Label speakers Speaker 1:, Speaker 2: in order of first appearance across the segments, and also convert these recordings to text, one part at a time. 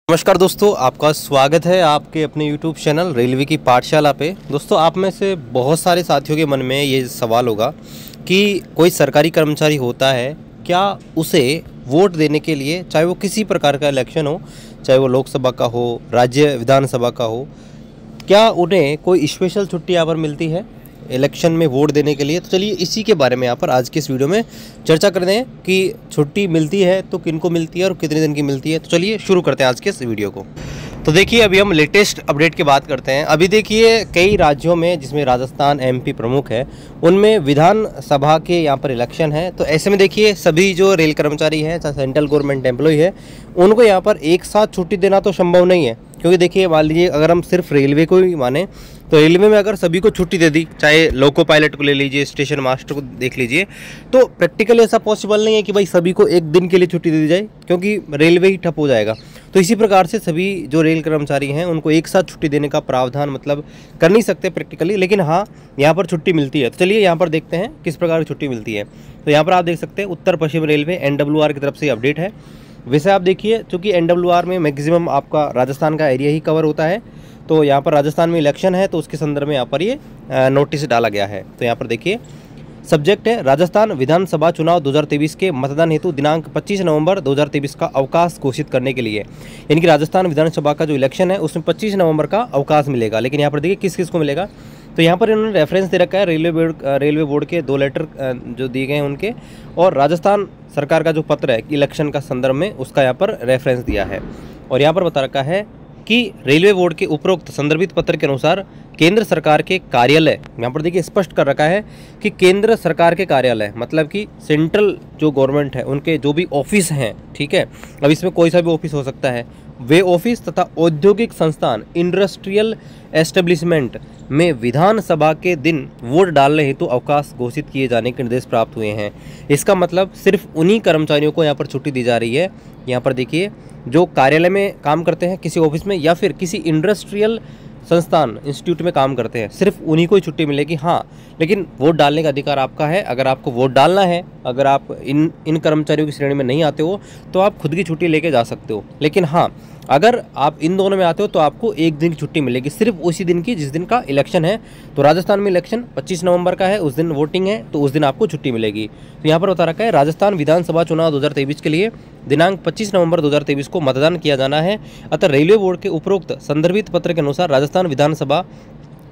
Speaker 1: नमस्कार दोस्तों, आपका स्वागत है आपके अपने YouTube चैनल रेलवे की पाठशाला पे। दोस्तों, आप में से बहुत सारे साथियों के मन में ये सवाल होगा कि कोई सरकारी कर्मचारी होता है, क्या उसे वोट देने के लिए, चाहे वो किसी प्रकार का इलेक्शन हो, चाहे वो लोकसभा का हो, राज्य विधानसभा का हो, क्या उन्हें कोई स्पेशल छुट्टी यहाँ पर मिलती है इलेक्शन में वोट देने के लिए? तो चलिए इसी के बारे में यहाँ पर आज के इस वीडियो में चर्चा करते हैं कि छुट्टी मिलती है तो किनको मिलती है और कितने दिन की मिलती है। तो चलिए शुरू करते हैं आज के इस वीडियो को। तो देखिए, अभी हम लेटेस्ट अपडेट की बात करते हैं। अभी देखिए, कई राज्यों में, जिसमें राजस्थान MP प्रमुख है, उनमें विधानसभा के यहाँ पर इलेक्शन है। तो ऐसे में देखिए, सभी जो रेल कर्मचारी हैं, चाहे सेंट्रल गवर्नमेंट एम्प्लॉय है, उनको यहाँ पर एक साथ छुट्टी देना तो संभव नहीं है। क्योंकि देखिए, मान लीजिए अगर हम सिर्फ रेलवे को ही माने तो रेलवे में अगर सभी को छुट्टी दे दी, चाहे लोको पायलट को ले लीजिए, स्टेशन मास्टर को देख लीजिए, तो प्रैक्टिकली ऐसा पॉसिबल नहीं है कि भाई सभी को एक दिन के लिए छुट्टी दे दी जाए, क्योंकि रेलवे ही ठप हो जाएगा। तो इसी प्रकार से सभी जो रेल कर्मचारी हैं उनको एक साथ छुट्टी देने का प्रावधान मतलब कर नहीं सकते प्रैक्टिकली, लेकिन हाँ, यहाँ पर छुट्टी मिलती है। तो चलिए यहाँ पर देखते हैं किस प्रकार की छुट्टी मिलती है। तो यहाँ पर आप देख सकते हैं उत्तर पश्चिम रेलवे NWR की तरफ से अपडेट है। वैसे आप देखिए, चूँकि NWR में मैक्सिमम आपका राजस्थान का एरिया ही कवर होता है, तो यहाँ पर राजस्थान में इलेक्शन है, तो उसके संदर्भ में यहाँ पर ये नोटिस डाला गया है। तो यहाँ पर देखिए, सब्जेक्ट है राजस्थान विधानसभा चुनाव 2023 के मतदान हेतु दिनांक 25 नवंबर 2023 का अवकाश घोषित करने के लिए। यानी कि राजस्थान विधानसभा का जो इलेक्शन है उसमें 25 नवंबर का अवकाश मिलेगा। लेकिन यहाँ पर देखिए किस किस को मिलेगा। तो यहाँ पर इन्होंने रेफरेंस दे रखा है रेलवे बोर्ड के 2 लेटर जो दिए गए हैं उनके, और राजस्थान सरकार का जो पत्र है इलेक्शन का संदर्भ में, उसका यहाँ पर रेफरेंस दिया है। और यहाँ पर बता रखा है कि रेलवे बोर्ड के उपरोक्त संदर्भित पत्र के अनुसार केंद्र सरकार के कार्यालय, यहाँ पर देखिए स्पष्ट कर रखा है कि केंद्र सरकार के कार्यालय मतलब कि सेंट्रल जो गवर्नमेंट है उनके जो भी ऑफिस हैं, ठीक है, अब इसमें कोई सा भी ऑफिस हो सकता है, वे ऑफिस तथा औद्योगिक संस्थान इंडस्ट्रियल एस्टेब्लिशमेंट में विधानसभा के दिन वोट डालने हेतु अवकाश घोषित किए जाने के निर्देश प्राप्त हुए हैं। इसका मतलब सिर्फ उन्हीं कर्मचारियों को यहाँ पर छुट्टी दी जा रही है। यहाँ पर देखिए, जो कार्यालय में काम करते हैं किसी ऑफिस में या फिर किसी इंडस्ट्रियल संस्थान इंस्टीट्यूट में काम करते हैं, सिर्फ उन्हीं को ही छुट्टी मिलेगी। हाँ, लेकिन वोट डालने का अधिकार आपका है। अगर आपको वोट डालना है, अगर आप इन कर्मचारियों की श्रेणी में नहीं आते हो, तो आप खुद की छुट्टी लेके जा सकते हो। लेकिन हाँ, अगर आप इन दोनों में आते हो तो आपको एक दिन की छुट्टी मिलेगी, सिर्फ उसी दिन की जिस दिन का इलेक्शन है। तो राजस्थान में इलेक्शन 25 नवंबर का है, उस दिन वोटिंग है, तो उस दिन आपको छुट्टी मिलेगी। तो यहाँ पर बता रखा है राजस्थान विधानसभा चुनाव 2023 के लिए दिनांक 25 नवंबर 2023 को मतदान किया जाना है। अतः रेलवे बोर्ड के उपरोक्त संदर्भित पत्र के अनुसार राजस्थान विधानसभा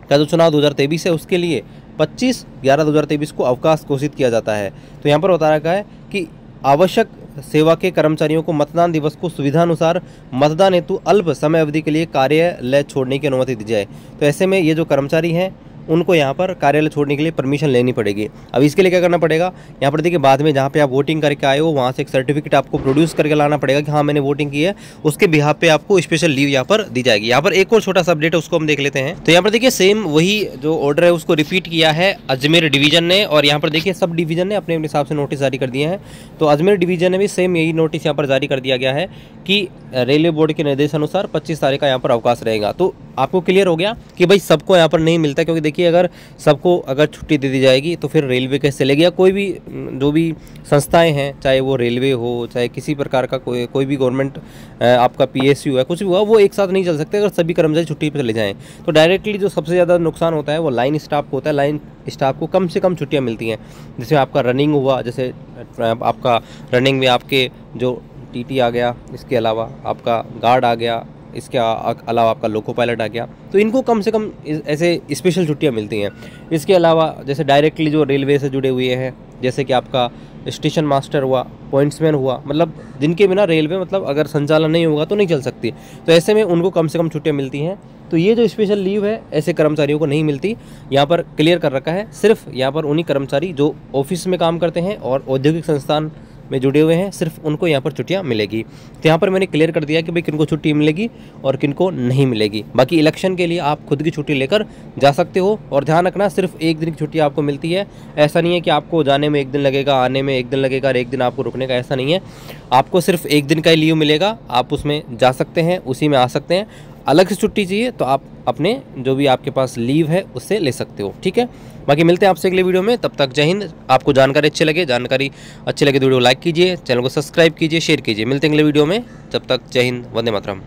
Speaker 1: का जो चुनाव 2023 है उसके लिए 25/11/2023 को अवकाश घोषित किया जाता है। तो यहाँ पर बता रखा है कि आवश्यक सेवा के कर्मचारियों को मतदान दिवस को सुविधानुसार मतदान हेतु अल्प समय अवधि के लिए कार्यालय छोड़ने की अनुमति दी जाए। तो ऐसे में ये जो कर्मचारी हैं उनको यहाँ पर कार्यालय छोड़ने के लिए परमिशन लेनी पड़ेगी। अब इसके लिए क्या करना पड़ेगा, यहाँ पर देखिए, बाद में जहाँ पे आप वोटिंग करके आए हो वहाँ से एक सर्टिफिकेट आपको प्रोड्यूस करके लाना पड़ेगा कि हाँ मैंने वोटिंग की है, उसके बिहाफ पे आपको स्पेशल लीव यहाँ पर दी जाएगी। यहाँ पर एक और छोटा सा अपडेट है, उसको हम देख लेते हैं। तो यहाँ पर देखिए, सेम वही जो ऑर्डर है उसको रिपीट किया है अजमेर डिवीजन ने, और यहाँ पर देखिए सब डिवीजन ने अपने अपने हिसाब से नोटिस जारी कर दिए हैं। तो अजमेर डिवीजन ने भी सेम यही नोटिस यहाँ पर जारी कर दिया गया है कि रेलवे बोर्ड के निर्देशानुसार 25 तारीख का यहाँ पर अवकाश रहेगा। तो आपको क्लियर हो गया कि भाई सबको यहाँ पर नहीं मिलता, क्योंकि देखिए अगर सबको अगर छुट्टी दे दी जाएगी तो फिर रेलवे कैसे चलेगी, या कोई भी जो भी संस्थाएं हैं, चाहे वो रेलवे हो, चाहे किसी प्रकार का कोई भी गवर्नमेंट आपका PSU है, कुछ भी हुआ, वो एक साथ नहीं चल सकते अगर सभी कर्मचारी छुट्टी पर चले जाएँ। तो डायरेक्टली जो सबसे ज़्यादा नुकसान होता है वो लाइन स्टाफ को होता है। लाइन स्टाफ को कम से कम छुट्टियाँ मिलती हैं। जैसे आपका रनिंग हुआ, जैसे आपका रनिंग में आपके जो TT आ गया, इसके अलावा आपका गार्ड आ गया, इसके अलावा आपका लोको पायलट आ गया, तो इनको कम से कम ऐसे स्पेशल छुट्टियां मिलती हैं। इसके अलावा जैसे डायरेक्टली जो रेलवे से जुड़े हुए हैं, जैसे कि आपका स्टेशन मास्टर हुआ, पॉइंट्समैन हुआ, मतलब जिनके बिना रेलवे मतलब अगर संचालन नहीं होगा तो नहीं चल सकती, तो ऐसे में उनको कम से कम छुट्टियां मिलती हैं। तो ये जो स्पेशल लीव है ऐसे कर्मचारियों को नहीं मिलती। यहाँ पर क्लियर कर रखा है, सिर्फ यहाँ पर उन्हीं कर्मचारी जो ऑफिस में काम करते हैं और औद्योगिक संस्थान में जुड़े हुए हैं, सिर्फ उनको यहाँ पर छुट्टियाँ मिलेगी। तो यहाँ पर मैंने क्लियर कर दिया कि भाई किनको छुट्टी मिलेगी और किनको नहीं मिलेगी। बाकी इलेक्शन के लिए आप खुद की छुट्टी लेकर जा सकते हो, और ध्यान रखना सिर्फ एक दिन की छुट्टी आपको मिलती है। ऐसा नहीं है कि आपको जाने में एक दिन लगेगा, आने में एक दिन लगेगा और एक दिन आपको रुकने का, ऐसा नहीं है। आपको सिर्फ एक दिन का ही लीव मिलेगा, आप उसमें जा सकते हैं, उसी में आ सकते हैं। अलग से छुट्टी चाहिए तो आप अपने जो भी आपके पास लीव है उससे ले सकते हो, ठीक है। बाकी मिलते हैं आपसे अगले वीडियो में, तब तक जय हिंद। आपको जानकारी अच्छी लगे तो वीडियो लाइक कीजिए, चैनल को सब्सक्राइब कीजिए, शेयर कीजिए। मिलते हैं अगले वीडियो में, तब तक जय हिंद, वंदे मातरम।